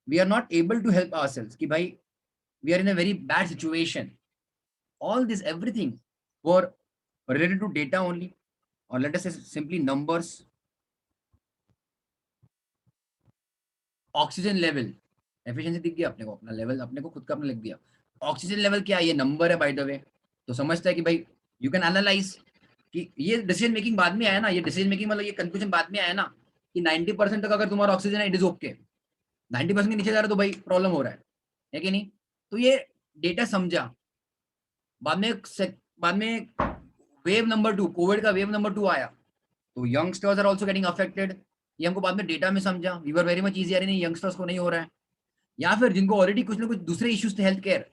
we are not able to help ourselves कि भाई we are in a very bad situation. All this everything were related to data only, or let us say simply numbers. Oxygen level efficiency दिख गया अपने को, अपना लेवल अपने को खुद का अपने लिख दिया. ऑक्सीजन लेवल क्या है, ये नंबर है बाय द वे. तो समझता है कि भाई यू कैन एनालाइज कि ये डिसीजन मेकिंग बाद में आया ना, ये डिसीजन मेकिंग मतलब ये कंक्लूजन बाद में आया ना कि 90% तक अगर तुम्हारा ऑक्सीजन है इट इज ओके, 90% के नीचे जा रहा है तो भाई प्रॉब्लम हो रहा है कि नहीं. तो ये डेटा समझा. बाद में वेव नंबर 2, कोविड का वेव नंबर 2 आया तो youngsters are also getting affected. ये हमको बाद में डेटा में समझा. We were very much easy, यार नहीं यंगस्टर्स को नहीं हो रहा है, या फिर जिनको ऑलरेडी कुछ ना कुछ दूसरे इश्यूज थे हेल्थ केयर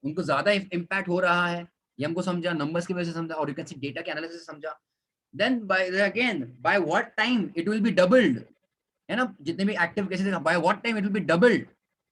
उनको ज्यादा इम्पैक्ट हो रहा है. ये हमको समझा, नंबर्स की वजह से समझा, और यू कैन सी डेटा के एनालिसिस से समझा. Then by what time it will be doubled, है ना, जितने भी active cases by what time it will be doubled.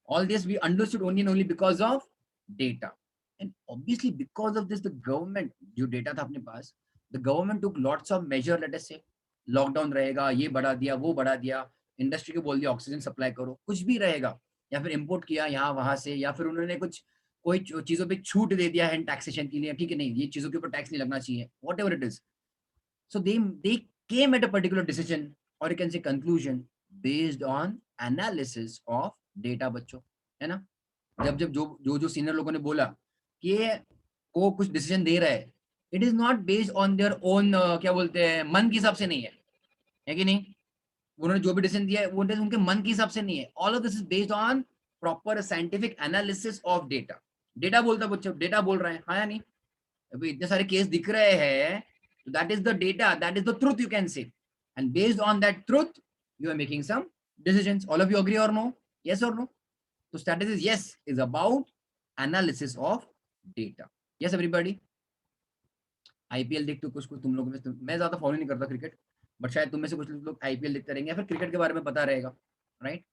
All this we understood only and only because of data. And obviously because of this the government, जो डेटा था अपने पास, the government took lots of major. Let us say lockdown रहेगा, ये बढ़ा दिया, वो बढ़ा दिया, इंडस्ट्री को बोल दिया ऑक्सीजन सप्लाई करो, कुछ भी रहेगा, या फिर इंपोर्ट किया यहाँ वहां से, या फिर उन्होंने कुछ कोई चीजों पे छूट दे दिया है टैक्सेशन के लिए, ठीक है नहीं ये चीजों के ऊपर टैक्स नहीं लगना चाहिए, whatever it is. So they came at a particular decision और you can say conclusion based on analysis of data बच्चों, है ना. जब जब जो सीनियर लोगों ने बोला कि वो कुछ डिसीजन दे रहा है, it is not based on their own क्या बोलते हैं मन के हिसाब से नहीं है कि नहीं. उन्होंने जो भी डिसीजन दिया है वो उनके मन के हिसाब से नहीं है. All of this is based on proper scientific analysis of data. Data बोलता बच्चों, डेटा बोल रहे हैं, हाँ या नहीं. अभी इतने सारे केस दिख रहे हैं, that is the data, that is the truth you can say, and based on that truth you are making some decisions. All of you agree और नो, यस और नो. तो strategy yes is about analysis of data. Yes everybody. IPL देखते हो कुछ कुछ तुम लोगों में, मैं ज्यादा फॉलो नहीं करता क्रिकेट, बट शायद तुम में से कुछ लोग आईपीएल देखते रहेंगे या फिर क्रिकेट के बारे में पता रहेगा, राइट.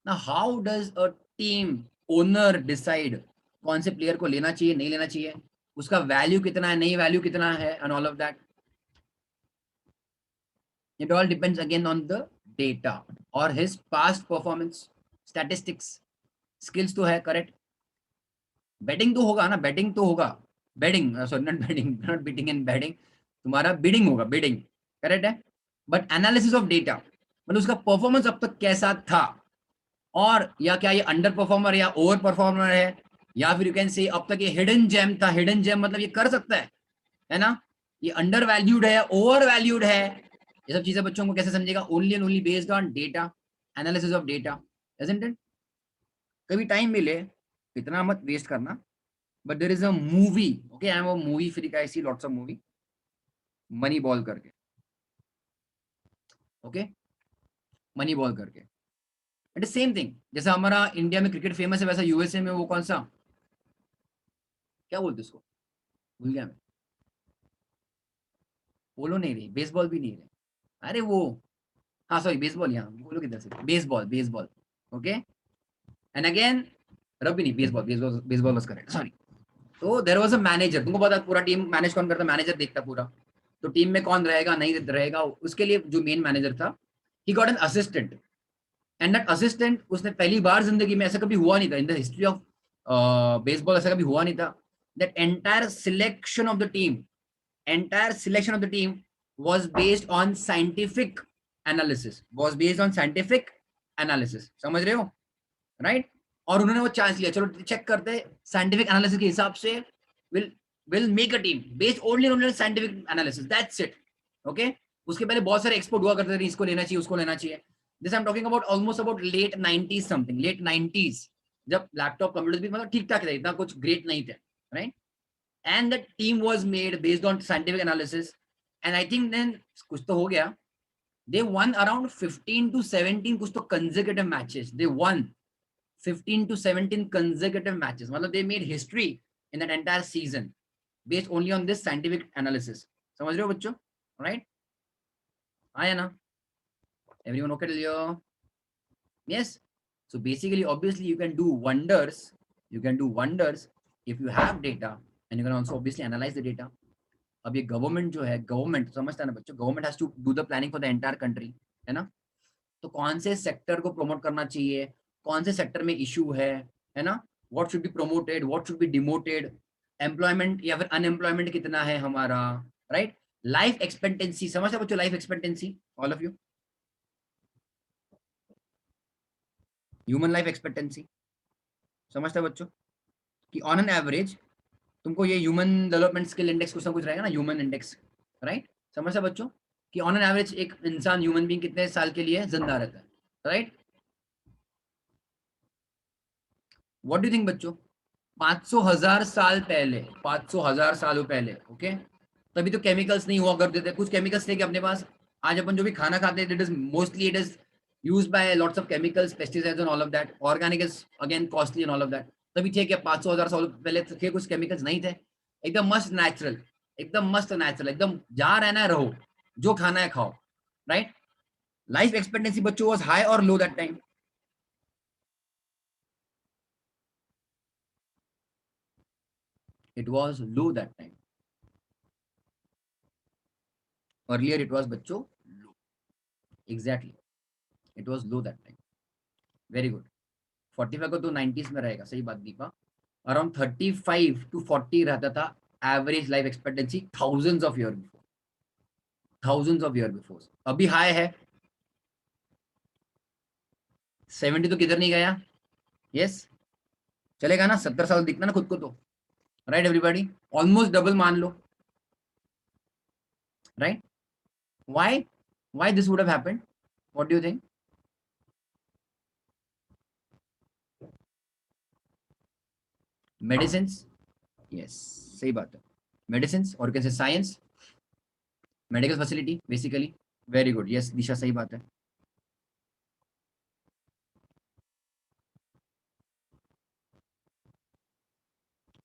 ना how does a team owner decide कौन से प्लेयर को लेना चाहिए नहीं लेना चाहिए, उसका वैल्यू कितना है नहीं वैल्यू कितना है, and all of that. It all depends again on the data और his past performance, statistics, skills तो है करेक्ट. बैटिंग तो होगा ना, बैटिंग तो होगा, batting sorry not batting, not beating and batting, तुम्हारा बिडिंग होगा, बिडिंग करेक्ट है. बट एनालिसिस ऑफ डेटा मतलब उसका परफॉर्मेंस अब तक कैसा था, और या क्या ये अंडर परफॉर्मर या ओवर परफॉर्मर है, या फिर यू कैन से अब तक ये हिडन जेम था. हिडन जेम मतलब ये कर सकता है ना, ये अंडर वैल्यूड है, ओवर वैल्यूड है. ये सब चीजें बच्चों को कैसे समझेगा, only and only based on data, analysis of data, isn't it. कभी टाइम मिले, इतना मत वेस्ट करना. But there is a movie, okay, I am a movie freak, I see lots of movie, money ball करके, ओके, मनी बॉल करके. इट इज सेम थिंग, जैसा हमारा इंडिया में क्रिकेट फेमस है वैसा यूएसए में वो कौन सा, क्या बोलते उसको, भूल गया मैं. पोलो नहीं रही, बेसबॉल भी नहीं रही, अरे वो, हाँ सॉरी बेसबॉल, यहाँ बोलो किधर से, baseball, baseball, okay. And again Rabi नहीं, baseball, baseball, baseball was correct, sorry. तो देयर वाज अ मैनेजर, तुमको पता पूरा टीम मैनेज कौन करता, मैनेजर देखता पूरा. तो टीम में कौन रहेगा नहीं रहेगा, उसके लिए जो मेन मैनेजर था, he got an assistant. And that assistant, उसने पहली बार जिंदगी में, ऐसा कभी हुआ नहीं था in the history of baseball, ऐसा कभी हुआ नहीं था, that entire selection of the team, entire selection of the team was based on scientific analysis, समझ रहे हो, राइट. और उन्होंने वो चांस लिया, चलो चेक करते साइंटिफिक एनालिसिस के हिसाब से, will make a team based only on scientific analysis, that's it, okay. उसके पहले बहुत सारे एक्सपोर्ट हुआ करते थे, इसको लेना चाहिए उसको लेना चाहिए. This I am talking about almost about late 90s something, late 90s, जब लैपटॉप कंप्यूटर भी मतलब ठीक ठाक थे, इतना कुछ ग्रेट नहीं थे, right. And the team was made based on scientific analysis, and I think then कुछ तो हो गया, they won around 15 to 17 कुछ तो consecutive matches, they won 15 to 17 consecutive matches, मतलब they made history in that entire season based only on this scientific analysis. समझ रहे हो बच्चों, right? आया ना, everyone okay till here? Yes. So basically obviously you can do wonders, You can do wonders if you have data and you can also obviously analyze the data. अब ये गवर्नमेंट जो है, गवर्नमेंट समझता है ना बच्चों, government has to do the planning for the entire country, है ना? तो कौन से सेक्टर को प्रमोट करना चाहिए, कौन से सेक्टर में इशू है ना? What should be promoted, what should be demoted, employment या फिर अनएम्प्लॉयमेंट कितना है हमारा, राइट? लाइफ एक्सपेक्टेंसी, समझते बच्चों? Life expectancy, all of you, human life expectancy समझते बच्चों कि ऑन एन एवरेज तुमको ये ह्यूमन डेवलपमेंट स्किल इंडेक्स कुछ ना कुछ रहेगा ना, ह्यूमन इंडेक्स, राइट? समझते बच्चों कि ऑन एन एवरेज एक इंसान, ह्यूमन बीइंग कितने साल के लिए जिंदा रहता है, राइट? व्हाट डू थिंक बच्चों? 500,000 साल पहले, 500,000 सालों पहले, ओके, तभी तो केमिकल्स नहीं हुआ करते थे, कुछ केमिकल्स थे कि अपने पास? आज अपन जो भी खाना खाते हैं, it is mostly it is used by lots of chemicals, pesticides and all of that. Organic is again costly and all of that. तभी थे कि 500,000 साल पहले थे, कुछ केमिकल्स नहीं थे, एकदम मस्त नेचुरल, एकदम मस्त नेचुरल, एकदम जहाँ रहना है रहो, जो खाना है खाओ, राइट? लाइफ एक्सपेक्टेंसी बच्चों वाज हाई और low that time? It was low that time. Earlier it was बच्चों low. Exactly. It was low that time. Very good. 45 को तो 90s में रहेगा, सही बात दीपा। अराउंड 35 to 40 रहता था average life expectancy, thousands of year before. अभी हाई है 70, तो किधर नहीं गया? यस, चलेगा ना? 70 साल दिखना ना खुद को तो, राइट एवरीबॉडी? ऑलमोस्ट डबल मान लो, right? Why this would have happened? What do you think? Medicine, yes, सही बात है, मेडिसिन और कैसे science, medical facility basically, very good, yes Disha, सही बात है।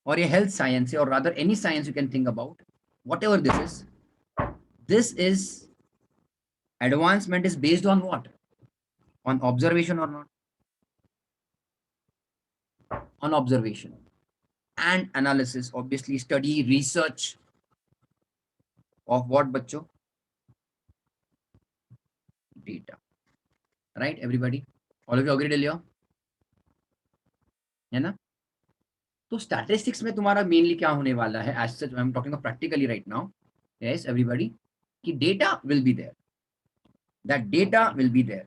और ये हेल्थ साइंस है, और rather any science you can think about, whatever this is advancement is based on what? On observation or not? On observation and analysis, obviously study, research of what बच्चों? Data, right everybody? All of you agree till here? है ना? तो स्टैटिस्टिक्स में तुम्हारा मेनली क्या होने वाला है? As such I am talking practically right now, yes everybody, कि data will be there, that data will be there,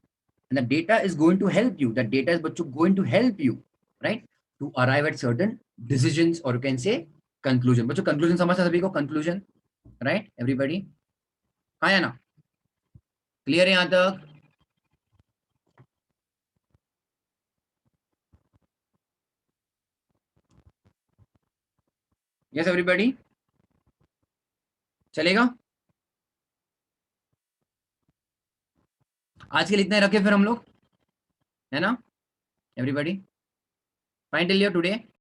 and the data is going to help you, that data is बच्चों going to help you, right, to arrive at certain decisions, or you can say conclusion. बच्चों conclusion समझता सभी को? conclusion, right everybody? हाँ या ना? क्लियर है यहाँ तक? यस एवरीबॉडी, चलेगा? आज के लिए इतना ही रखे फिर हम लोग, है ना everybody? Fine till here today.